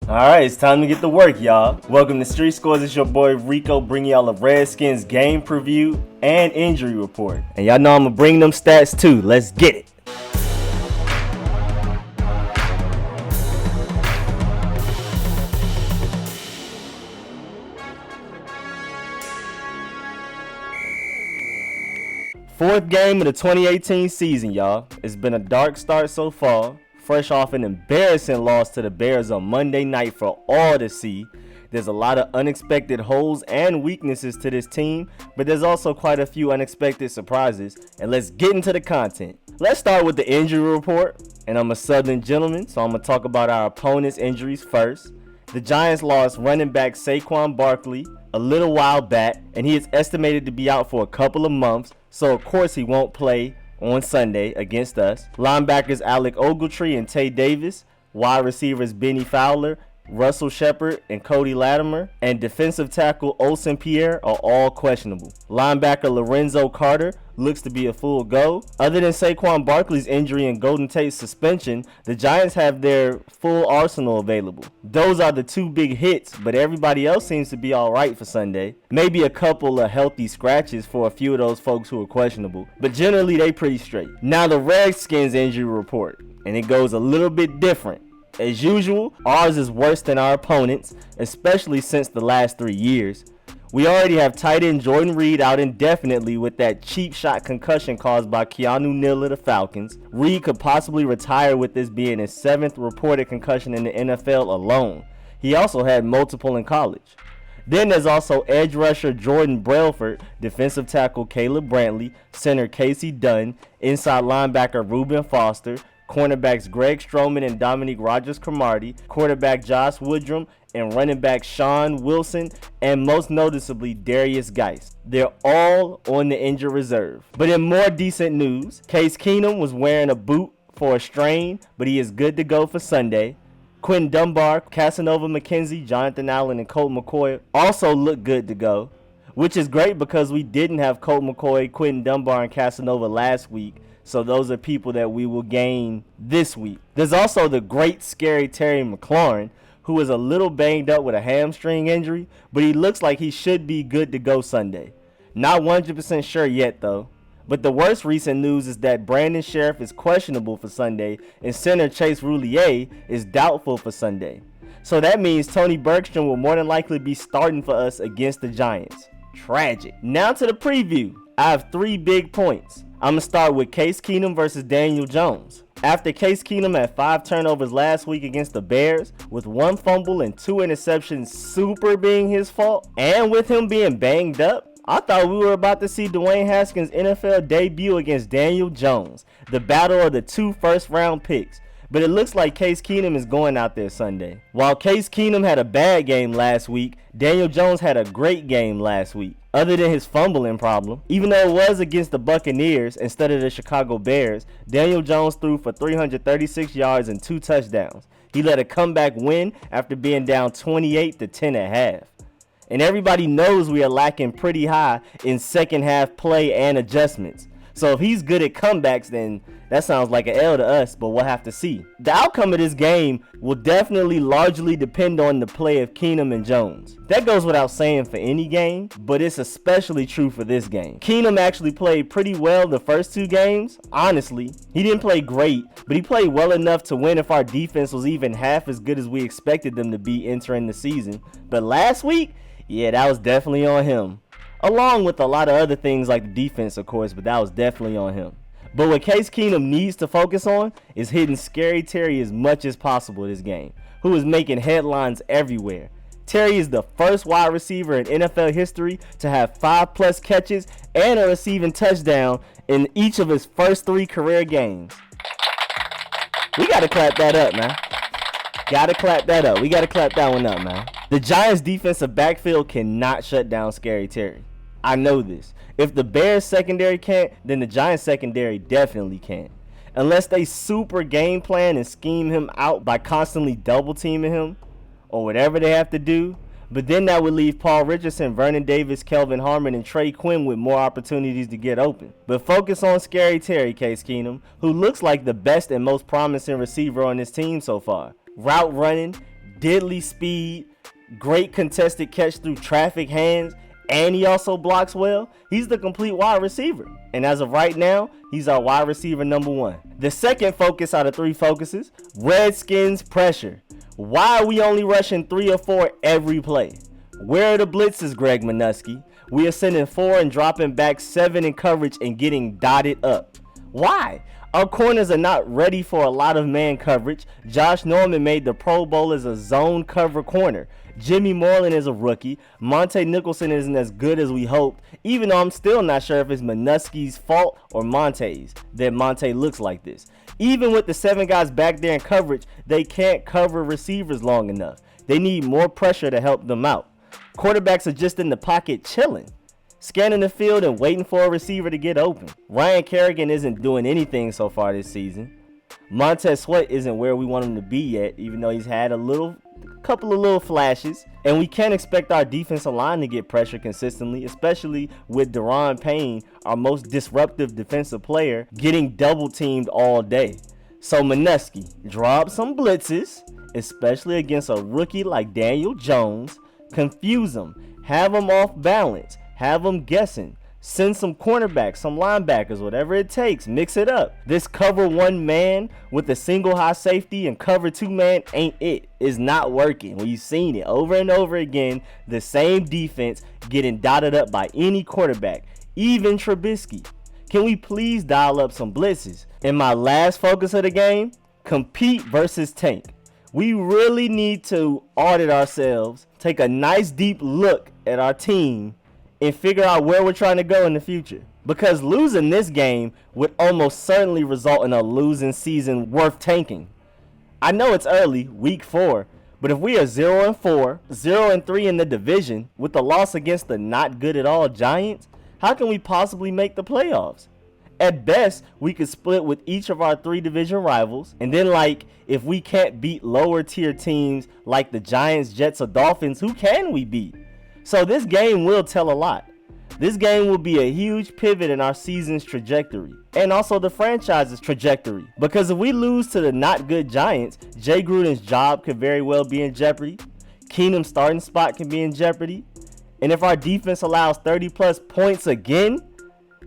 Alright, it's time to get to work, y'all. Welcome to Street Scores. It's your boy Rico bringing y'all a Redskins game preview and injury report. And y'all know I'm gonna bring them stats too. Let's get it. Fourth game of the 2018 season, y'all. It's been a dark start so far. Fresh off an embarrassing loss to the Bears on Monday night for all to see. There's a lot of unexpected holes and weaknesses to this team, but there's also quite a few unexpected surprises. And let's get into the content. Let's start with the injury report. And I'm a Southern gentleman, so I'm going to talk about our opponent's injuries first. The Giants lost running back Saquon Barkley a little while back, and he is estimated to be out for a couple of months, so of course he won't play on Sunday against us. Linebackers Alec Ogletree and Tay Davis, wide receivers Benny Fowler, Russell Shepard, and Cody Latimer, and defensive tackle Olsen Pierre are all questionable. Linebacker Lorenzo Carter looks to be a full go. Other than Saquon Barkley's injury and Golden Tate's suspension, the Giants have their full arsenal available. Those are the two big hits, but everybody else seems to be alright for Sunday. Maybe a couple of healthy scratches for a few of those folks who are questionable, but generally they pretty straight. Now the Redskins injury report, and it goes a little bit different. As usual, ours is worse than our opponents, especially since the last 3 years. We already have tight end Jordan Reed out indefinitely with that cheap shot concussion caused by Keanu Neal of the Falcons. Reed could possibly retire with this being his 7th reported concussion in the NFL alone. He also had multiple in college. Then there's also edge rusher Jordan Brailford, defensive tackle Caleb Brantley, center Casey Dunn, inside linebacker Reuben Foster, cornerbacks Greg Stroman and Dominique Rodgers-Cromartie, quarterback Josh Woodrum, and running back Sean Wilson, and most noticeably Darius Geist. They're all on the injured reserve. But in more decent news, Case Keenum was wearing a boot for a strain, but he is good to go for Sunday. Quentin Dunbar, Casanova McKenzie, Jonathan Allen, and Colt McCoy also look good to go, which is great because we didn't have Colt McCoy, Quentin Dunbar, and Casanova last week. So those are people that we will gain this week. There's also the great scary Terry McLaurin, who is a little banged up with a hamstring injury, but he looks like he should be good to go Sunday. Not 100% sure yet though. But the worst recent news is that Brandon Sheriff is questionable for Sunday and center Chase Roulier is doubtful for Sunday. So that means Tony Bergstrom will more than likely be starting for us against the Giants. Tragic. Now to the preview. I have 3 big points. I'm going to start with Case Keenum versus Daniel Jones. After Case Keenum had 5 turnovers last week against the Bears, with 1 fumble and 2 interceptions super being his fault, and with him being banged up, I thought we were about to see Dwayne Haskins' NFL debut against Daniel Jones, the battle of the 2 first-round picks. But it looks like Case Keenum is going out there Sunday. While Case Keenum had a bad game last week, Daniel Jones had a great game last week. Other than his fumbling problem, even though it was against the Buccaneers instead of the Chicago Bears, Daniel Jones threw for 336 yards and 2 touchdowns. He led a comeback win after being down 28-10 at half. And everybody knows we are lacking pretty high in second half play and adjustments. So if he's good at comebacks, then that sounds like an L to us, but we'll have to see. The outcome of this game will definitely largely depend on the play of Keenum and Jones. That goes without saying for any game, but it's especially true for this game. Keenum actually played pretty well the first 2 games. Honestly, he didn't play great, but he played well enough to win if our defense was even half as good as we expected them to be entering the season. But last week, yeah, that was definitely on him. Along with a lot of other things like the defense, of course, but that was definitely on him. But what Case Keenum needs to focus on is hitting Scary Terry as much as possible this game, who is making headlines everywhere. Terry is the first wide receiver in NFL history to have 5+ catches and a receiving touchdown in each of his first 3 career games. We got to clap that up, man. Got to clap that up. We got to clap that one up, man. The Giants' defensive backfield cannot shut down Scary Terry. I know this. If the Bears secondary can't, then the Giants secondary definitely can't. Unless they super game plan and scheme him out by constantly double teaming him or whatever they have to do. But then that would leave Paul Richardson, Vernon Davis, Kelvin Harmon, and Trey Quinn with more opportunities to get open. But focus on Scary Terry, Case Keenum, who looks like the best and most promising receiver on this team so far. Route running, deadly speed, great contested catch through traffic hands, and he also blocks well. He's the complete wide receiver. And as of right now, he's our wide receiver number 1. The second focus out of 3 focuses, Redskins pressure. Why are we only rushing 3 or 4 every play? Where are the blitzes, Greg Minuski? We are sending 4 and dropping back 7 in coverage and getting dotted up. Why? Our corners are not ready for a lot of man coverage. Josh Norman made the Pro Bowl as a zone cover corner. Jimmy Moreland is a rookie. Monte Nicholson isn't as good as we hoped, even though I'm still not sure if it's Minuski's fault or Monte's that Monte looks like this. Even with the 7 guys back there in coverage, they can't cover receivers long enough. They need more pressure to help them out. Quarterbacks are just in the pocket chilling, scanning the field and waiting for a receiver to get open. Ryan Kerrigan isn't doing anything so far this season. Montez Sweat isn't where we want him to be yet, even though he's had a couple of little flashes. And we can't expect our defensive line to get pressure consistently, especially with Deron Payne, our most disruptive defensive player, getting double teamed all day. So Minuski, drop some blitzes, especially against a rookie like Daniel Jones. Confuse them, have them off balance, have them guessing. Send some cornerbacks, some linebackers, whatever it takes. Mix it up. This cover 1 man with a single high safety and cover 2 man ain't it. It's not working. We've seen it over and over again. The same defense getting dotted up by any quarterback, even Trubisky. Can we please dial up some blitzes? And my last focus of the game, compete versus tank. We really need to audit ourselves, take a nice deep look at our team, and figure out where we're trying to go in the future. Because losing this game would almost certainly result in a losing season worth tanking. I know it's early, week 4, but if we are 0-4, 0-3 in the division with a loss against the not good at all Giants, how can we possibly make the playoffs? At best, we could split with each of our 3 division rivals, and then if we can't beat lower tier teams like the Giants, Jets, or Dolphins, who can we beat? So this game will tell a lot. This game will be a huge pivot in our season's trajectory, and also the franchise's trajectory. Because if we lose to the not good Giants, Jay Gruden's job could very well be in jeopardy. Keenum's starting spot can be in jeopardy. And if our defense allows 30 plus points again,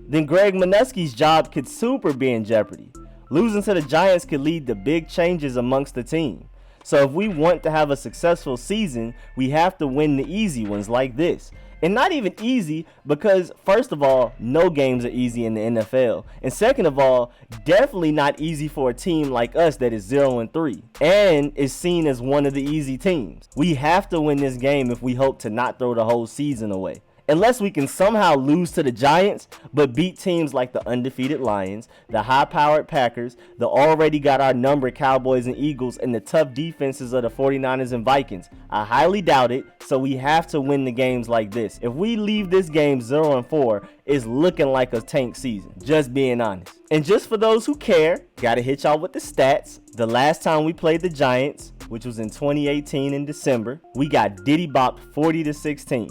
then Greg Minuski's job could super be in jeopardy. Losing to the Giants could lead to big changes amongst the team. So if we want to have a successful season, we have to win the easy ones like this. And not even easy because, first of all, no games are easy in the NFL. And second of all, definitely not easy for a team like us that is 0-3 and is seen as one of the easy teams. We have to win this game if we hope to not throw the whole season away. Unless we can somehow lose to the Giants, but beat teams like the undefeated Lions, the high-powered Packers, the already got our number Cowboys and Eagles, and the tough defenses of the 49ers and Vikings. I highly doubt it, so we have to win the games like this. If we leave this game 0-4, it's looking like a tank season, just being honest. And just for those who care, gotta hit y'all with the stats. The last time we played the Giants, which was in 2018 in December, we got diddy-bopped 40-16.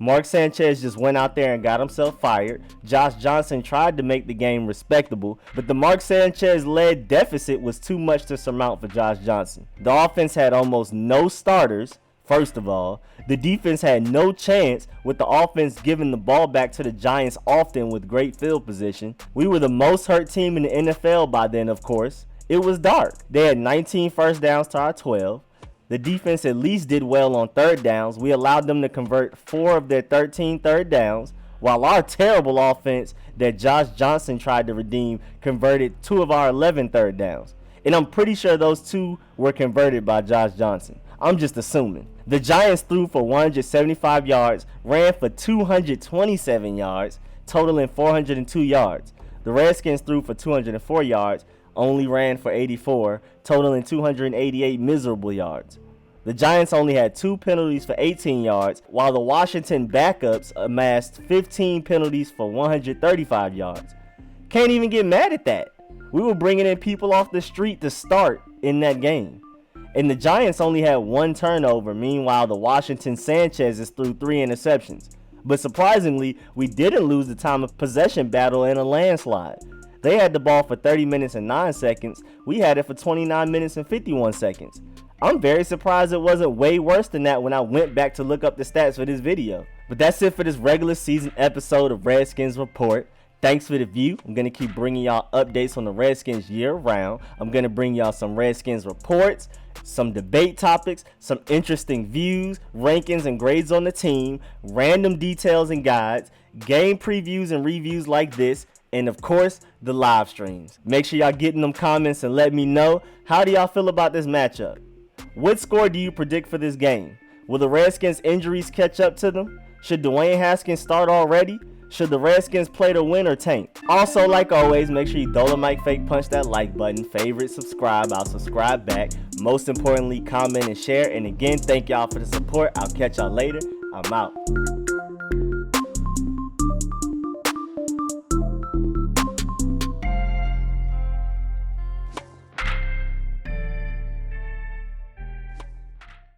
Mark Sanchez just went out there and got himself fired. Josh Johnson tried to make the game respectable, but the Mark Sanchez-led deficit was too much to surmount for Josh Johnson. The offense had almost no starters, first of all. The defense had no chance, with the offense giving the ball back to the Giants often with great field position. We were the most hurt team in the NFL by then, of course. It was dark. They had 19 first downs to our 12. The defense at least did well on third downs. We allowed them to convert 4 of their 13 third downs, while our terrible offense that Josh Johnson tried to redeem converted 2 of our 11 third downs. And I'm pretty sure those 2 were converted by Josh Johnson. I'm just assuming. The Giants threw for 175 yards, ran for 227 yards, totaling 402 yards. The Redskins threw for 204 yards, only ran for 84, totaling 288 miserable yards. The Giants only had 2 penalties for 18 yards, while the Washington backups amassed 15 penalties for 135 yards. Can't even get mad at that. We were bringing in people off the street to start in that game. And the Giants only had 1 turnover, meanwhile the Washington Sanchez's threw 3 interceptions. But surprisingly, we didn't lose the time of possession battle in a landslide. They had the ball for 30 minutes and 9 seconds. We had it for 29 minutes and 51 seconds. I'm very surprised it wasn't way worse than that when I went back to look up the stats for this video. But that's it for this regular season episode of Redskins Report. Thanks for the view. I'm going to keep bringing y'all updates on the Redskins year round. I'm going to bring y'all some Redskins reports, some debate topics, some interesting views, rankings and grades on the team, random details and guides, game previews and reviews like this, and of course, the live streams. Make sure y'all get in them comments and let me know, how do y'all feel about this matchup? What score do you predict for this game? Will the Redskins injuries catch up to them? Should Dwayne Haskins start already? Should the Redskins play to win or tank? Also, like always, make sure you Dolomite fake punch that like button, favorite, subscribe, I'll subscribe back. Most importantly, comment and share. And again, thank y'all for the support. I'll catch y'all later. I'm out.